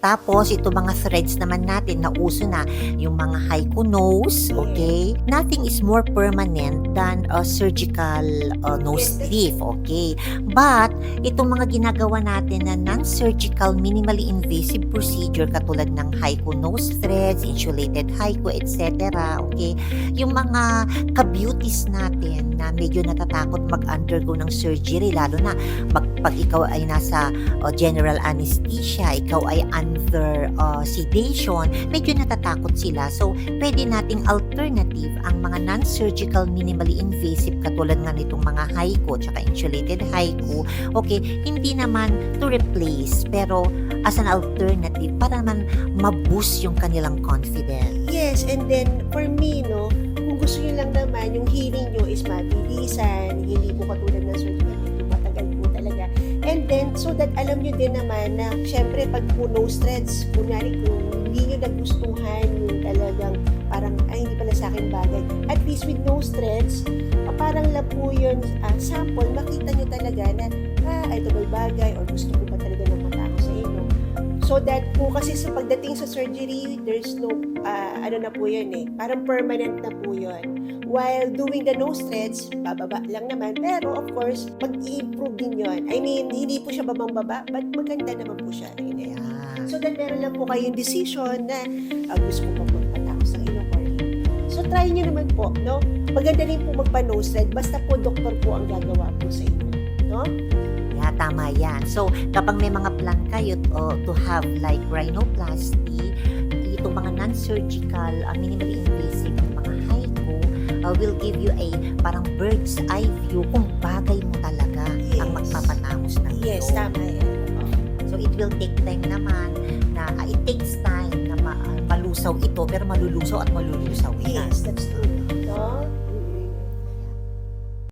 Tapos, ito mga threads naman natin na uso na, yung mga haiku nose, okay? Nothing is more permanent than a surgical nose sleeve, okay? But, itong mga ginagawa natin na non-surgical, minimally invasive procedure katulad ng haiku nose threads, insulated haiku, etc., okay? Yung mga ka-beauties natin na medyo natatakot mag-undergo ng surgery, lalo na pag ikaw ay nasa general anesthesia, ikaw ay under sedation, medyo natatakot sila. So, pwede nating alternative ang mga non-surgical, minimally invasive katulad nga nitong mga haiku tsaka insulated haiku. Okay, hindi naman to replace, pero as an alternative para naman ma-boost yung kanilang confidence. Yes, and then for me, no, kung gusto nyo lang naman, yung healing nyo is mabilisan, hindi po katulad ng surgical, hindi matagal po talaga. And then, so that alam nyo din naman na, syempre, pag po nose threads, kunyari kung hindi nyo nagustuhan yung talagang parang, ay, hindi pala sa akin bagay. At least with nose threads, parang lang po yun, sample, makita nyo talaga na, ito ba'y bagay, or gusto ko ba talaga ng mata ko sa inyo. So that po, kasi sa pagdating sa surgery, there's no, ano na po yun parang permanent na po yun. While doing the nose threads, bababa lang naman. Pero of course, mag-i-improve din yun. I mean, hindi po siya babang-baba, but maganda naman po siya. So that meron lang po kayong decision na gusto ko pa magpatapos ng ilong or hindi. So try nyo naman po, no? Maganda rin po magpa-nose thread, basta po doktor po ang gagawa po sa inyo, no? Yeah, tama yan. So, kapag may mga plan kayo to have like rhinoplasty, itong mga non-surgical, minimally invasive, mga haiku, will give you a parang bird's eye view kung bagay mo talaga ang magpapatangos ng ito. Yes, tama yan. So, it will take time naman na, it takes time na malusaw ito, pero malulusaw at malulusaw yan. Yes, that's true.